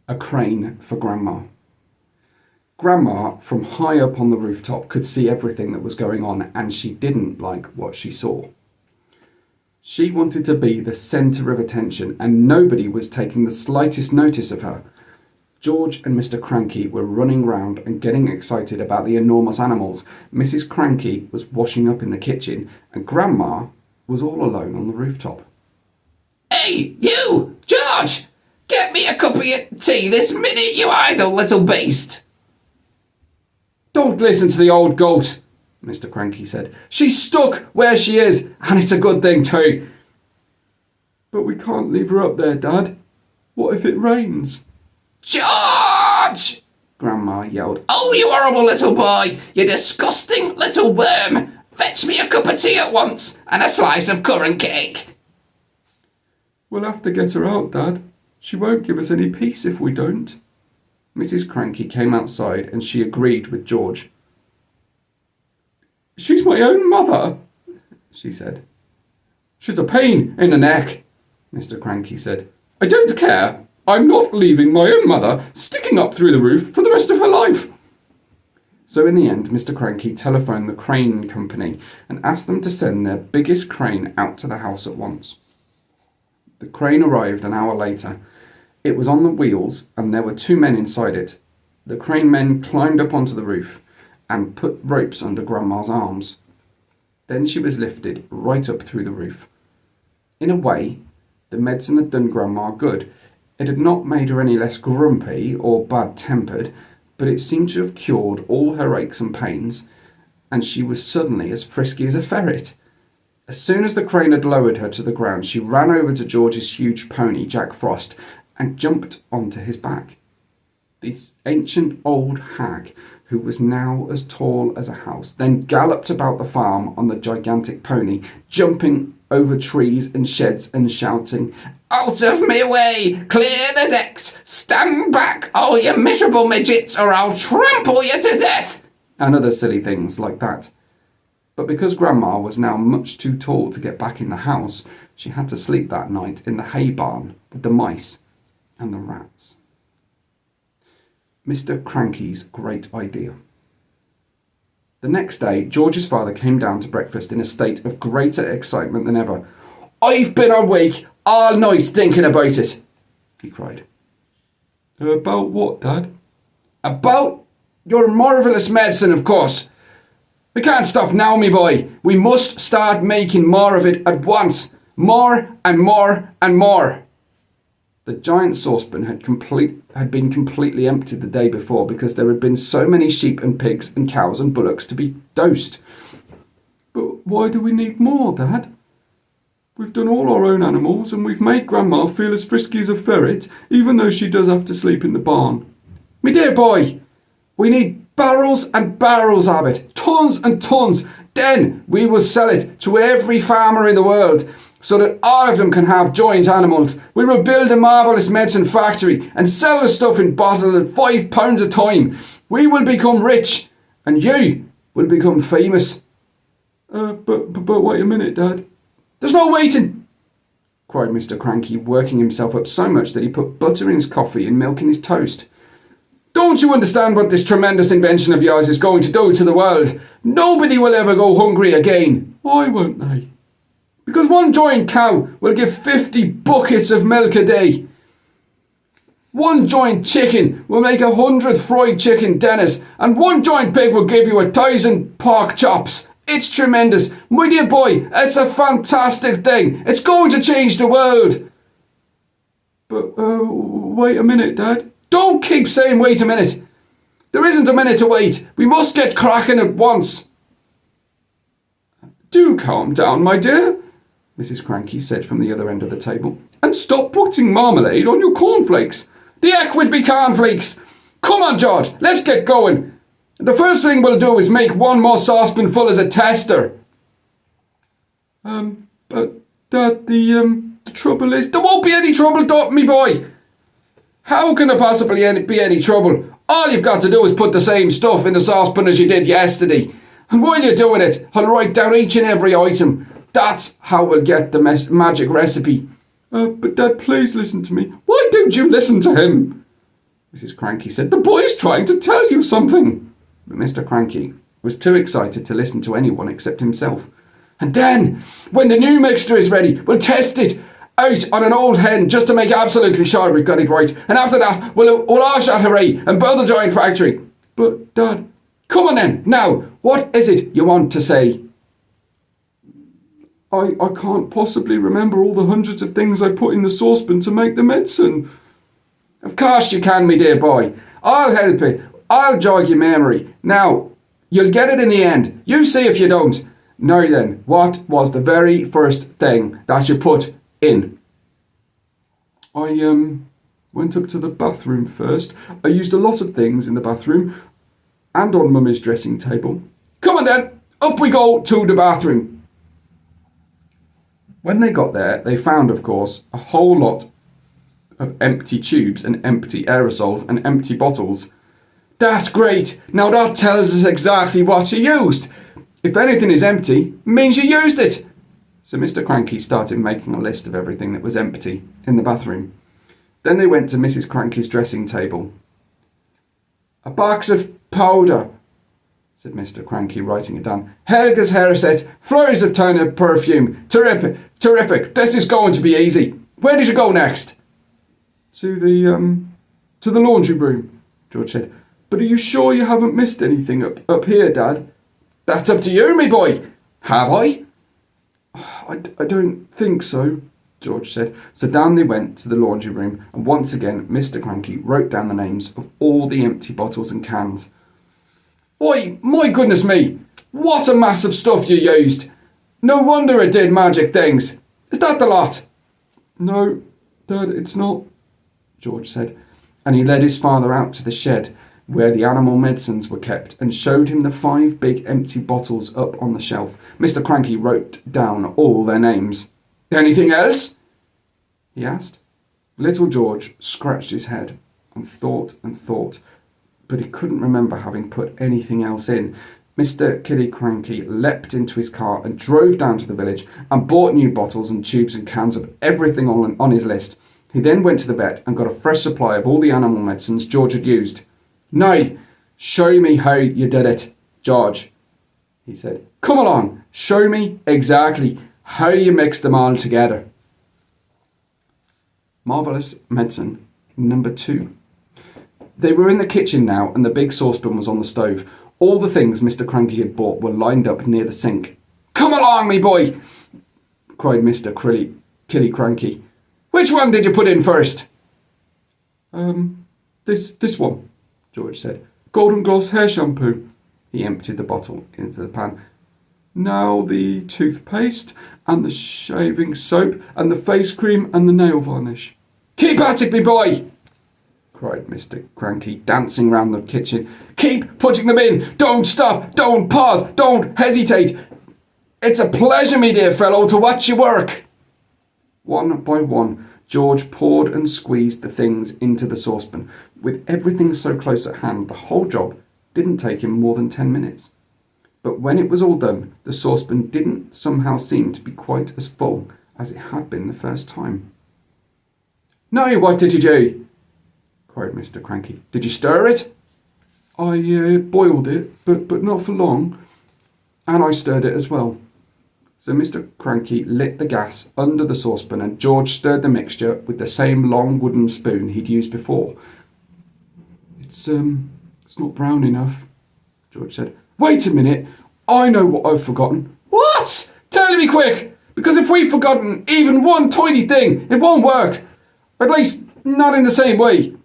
A crane for Grandma. Grandma, from high up on the rooftop, could see everything that was going on, and she didn't like what she saw. She wanted to be the centre of attention, and nobody was taking the slightest notice of her. George and Mr. Cranky were running round and getting excited about the enormous animals. Mrs. Cranky was washing up in the kitchen, and Grandma was all alone on the rooftop. "Hey, you, George! Get me a cup of your tea this minute, you idle little beast!" "Don't listen to the old goat," Mr. Cranky said. "She's stuck where she is, and it's a good thing too." "But we can't leave her up there, Dad. What if it rains?" "George!" Grandma yelled. "Oh, you horrible little boy! You disgusting little worm! Fetch me a cup of tea at once, and a slice of currant cake." "We'll have to get her out, Dad. She won't give us any peace if we don't." Mrs. Cranky came outside and she agreed with George. "She's my own mother," she said. "She's a pain in the neck," Mr. Cranky said. "I don't care. I'm not leaving my own mother sticking up through the roof for the rest of her life." So in the end, Mr. Cranky telephoned the crane company and asked them to send their biggest crane out to the house at once. The crane arrived an hour later. It was on the wheels and there were two men inside it. The crane men climbed up onto the roof and put ropes under Grandma's arms. Then she was lifted right up through the roof. In a way, the medicine had done Grandma good. It had not made her any less grumpy or bad-tempered, but it seemed to have cured all her aches and pains, and she was suddenly as frisky as a ferret. As soon as the crane had lowered her to the ground, she ran over to George's huge pony, Jack Frost, and jumped onto his back. This ancient old hag, who was now as tall as a house, then galloped about the farm on the gigantic pony, jumping over trees and sheds and shouting, "Out of my way! Clear the decks! Stand back, all you miserable midgets, or I'll trample you to death!" and other silly things like that. But because Grandma was now much too tall to get back in the house, she had to sleep that night in the hay barn with the mice and the rats. Mr. Cranky's great idea. The next day, George's father came down to breakfast in a state of greater excitement than ever. "I've been awake all night thinking about it," he cried. "About what, Dad?" "About your marvellous medicine, of course. We can't stop now, me boy. We must start making more of it at once. More and more and more." The giant saucepan had been completely emptied the day before because there had been so many sheep and pigs and cows and bullocks to be dosed. "But why do we need more, Dad? We've done all our own animals and we've made Grandma feel as frisky as a ferret, even though she does have to sleep in the barn." "Me dear boy, we need barrels and barrels of it, tons and tons. Then we will sell it to every farmer in the world, so that all of them can have joint animals. We will build a Marvellous medicine factory and sell the stuff in bottles at £5 a time. We will become rich, and you will become famous." But wait a minute, Dad." "There's no waiting," cried Mr. Cranky, working himself up so much that he put butter in his coffee and milk in his toast. "Don't you understand what this tremendous invention of yours is going to do to the world? Nobody will ever go hungry again." "Why won't they?" "Because one giant cow will give 50 buckets of milk a day. One giant chicken will make 100 fried chicken dinners, and one giant pig will give you 1,000 pork chops. It's tremendous. My dear boy, it's a fantastic thing. It's going to change the world." "But, wait a minute, Dad." "Don't keep saying wait a minute. There isn't a minute to wait. We must get cracking at once." "Do calm down, my dear," Mrs. Cranky said from the other end of the table, "and stop putting marmalade on your cornflakes." "The heck with me cornflakes! Come on, George, let's get going. The first thing we'll do is make one more saucepan full as a tester." But Dad, the trouble is..." "There won't be any trouble, me boy. How can there possibly be any trouble? All you've got to do is put the same stuff in the saucepan as you did yesterday. And while you're doing it, I'll write down each and every item. That's how we'll get the magic recipe." But Dad, please listen to me." "Why don't you listen to him?" Mrs. Cranky said. "The boy's trying to tell you something." But Mr. Cranky was too excited to listen to anyone except himself. "And then, when the new mixture is ready, we'll test it out on an old hen just to make absolutely sure we've got it right. And after that, we'll all shout hooray and build a giant factory." "But, Dad..." "Come on then, now, what is it you want to say?" I can't possibly remember all the hundreds of things I put in the saucepan to make the medicine." "Of course you can, me dear boy. I'll help it. I'll jog your memory. Now, you'll get it in the end. You see if you don't. Now then, what was the very first thing that you put in?" "I went up to the bathroom first. I used a lot of things in the bathroom and on Mummy's dressing table." "Come on then, up we go to the bathroom." When they got there, they found, of course, a whole lot of empty tubes and empty aerosols and empty bottles. "That's great. Now that tells us exactly what you used. If anything is empty, it means you used it." So Mr. Cranky started making a list of everything that was empty in the bathroom. Then they went to Mrs. Cranky's dressing table. "A box of powder," said Mr. Cranky, writing it down. "Helga's hair set, flurries of tiny perfume. Terrific, terrific. This is going to be easy. Where did you go next?" To the laundry room," George said. "But are you sure you haven't missed anything up here, Dad?" "That's up to you, me boy. Have I?" I don't think so," George said. So down they went to the laundry room, and once again Mr. Cranky wrote down the names of all the empty bottles and cans. "Why, my goodness me, what a mass of stuff you used. No wonder it did magic things. Is that the lot?" "No, Dad, it's not," George said, and he led his father out to the shed where the animal medicines were kept and showed him the 5 big empty bottles up on the shelf. Mr. Cranky wrote down all their names. "Anything else?" he asked. Little George scratched his head and thought, but he couldn't remember having put anything else in. Mr. Killy Cranky leapt into his car and drove down to the village and bought new bottles and tubes and cans of everything on his list. He then went to the vet and got a fresh supply of all the animal medicines George had used. "Now, show me how you did it, George," he said. "Come along, show me exactly how you mixed them all together." Marvellous medicine number 2. They were in the kitchen now, and the big saucepan was on the stove. All the things Mr. Cranky had bought were lined up near the sink. "Come along, me boy," cried Mr. Killy Cranky. "Which one did you put in first?" This one," George said. "Golden Gloss hair shampoo." He emptied the bottle into the pan. "Now the toothpaste and the shaving soap and the face cream and the nail varnish." "Keep at it, me boy," cried Mr. Cranky, dancing round the kitchen. "Keep putting them in. Don't stop. Don't pause. Don't hesitate. It's a pleasure, me dear fellow, to watch you work." One by one, George poured and squeezed the things into the saucepan. With everything so close at hand, the whole job didn't take him more than 10 minutes. But when it was all done, the saucepan didn't somehow seem to be quite as full as it had been the first time. "Now, what did you do?" cried Mr. Cranky. "Did you stir it?" "I boiled it, but not for long, and I stirred it as well." So Mr. Cranky lit the gas under the saucepan, and George stirred the mixture with the same long wooden spoon he'd used before. It's not brown enough," George said. "Wait a minute, I know what I've forgotten." "What? Tell me quick, because if we've forgotten even one tiny thing, it won't work. At least, not in the same way."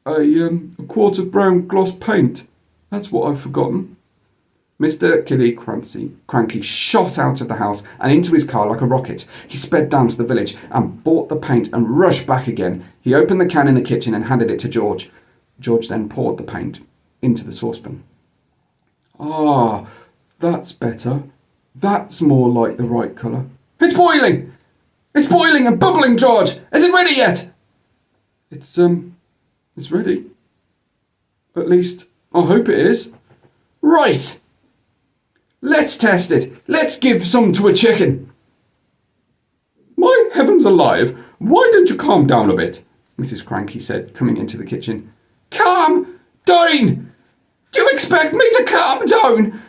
A quart of brown gloss paint. That's what I've forgotten." Mr. Killy Cranky shot out of the house and into his car like a rocket. He sped down to the village and bought the paint and rushed back again. He opened the can in the kitchen and handed it to George. George then poured the paint into the saucepan. "Ah, that's better. That's more like the right colour." "It's boiling! It's boiling and bubbling, George! Is it ready yet?" It's ready. At least, I hope it is." "Right! Let's test it. Let's give some to a chicken." "My heavens alive! Why don't you calm down a bit?" Mrs. Cranky said, coming into the kitchen. calm down. Do you expect me to calm down?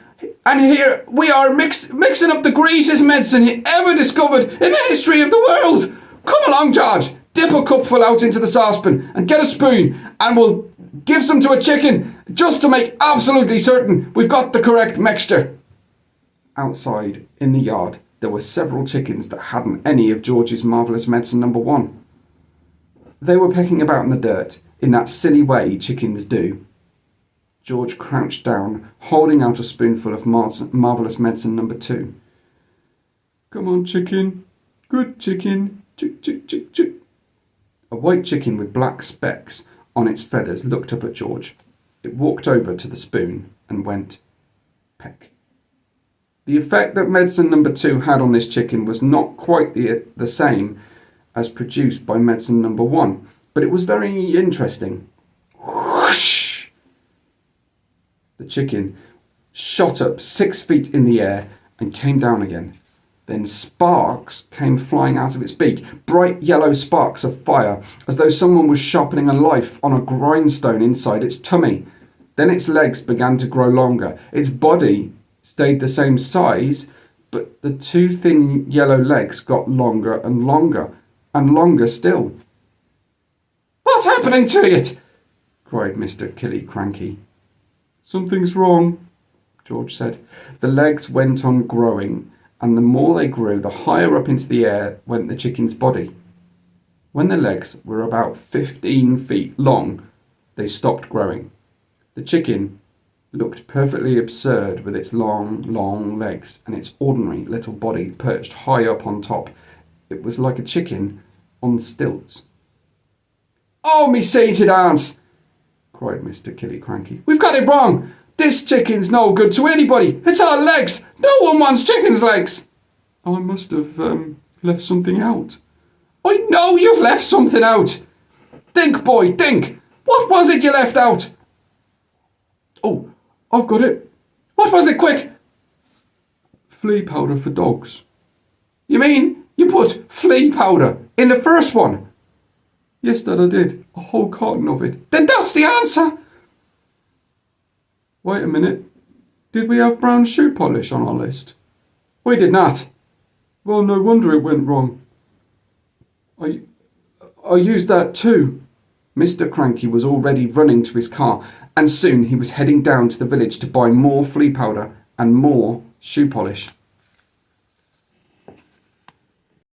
And here we are mixing up the greasiest medicine ever discovered in the history of the world. Come along, George. Dip a cupful out into the saucepan and get a spoon, and we'll give some to a chicken just to make absolutely certain we've got the correct mixture. Outside, in the yard, there were several chickens that hadn't any of George's marvellous medicine number 1. They were pecking about in the dirt, in that silly way chickens do. George crouched down, holding out a spoonful of marvellous medicine number 2. Come on, chicken. Good chicken. Chick, chick, chick, chick. A white chicken with black specks on its feathers looked up at George. It walked over to the spoon and went, peck. The effect that medicine number 2 had on this chicken was not quite the same as produced by medicine number 1, but it was very interesting. Whoosh! The chicken shot up 6 feet in the air and came down again. Then sparks came flying out of its beak, bright yellow sparks of fire, as though someone was sharpening a knife on a grindstone inside its tummy. Then its legs began to grow longer. Its body stayed the same size, but the 2 thin yellow legs got longer and longer, and longer still. "What's happening to it?" cried Mr. Killiecranky. "Something's wrong," George said. The legs went on growing, and the more they grew, the higher up into the air went the chicken's body. When the legs were about 15 feet long, they stopped growing. The chicken looked perfectly absurd with its long, long legs and its ordinary little body perched high up on top. It was like a chicken on stilts. "Oh, me sainted aunts!" cried Mr. Killiecranky. "We've got it wrong. This chicken's no good to anybody. It's our legs. No one wants chicken's legs." "I must have left something out." "I know you've left something out. Think, boy, think. What was it you left out?" "Oh, I've got it." "What was it, quick?" "Flea powder for dogs." "You mean you put flea powder in the first one?" "Yes, Dad, I did. A whole carton of it." "Then that's the answer." "Wait a minute. Did we have brown shoe polish on our list?" "We did not." "Well, no wonder it went wrong. I used that too." Mr. Cranky was already running to his car, and soon he was heading down to the village to buy more flea powder and more shoe polish.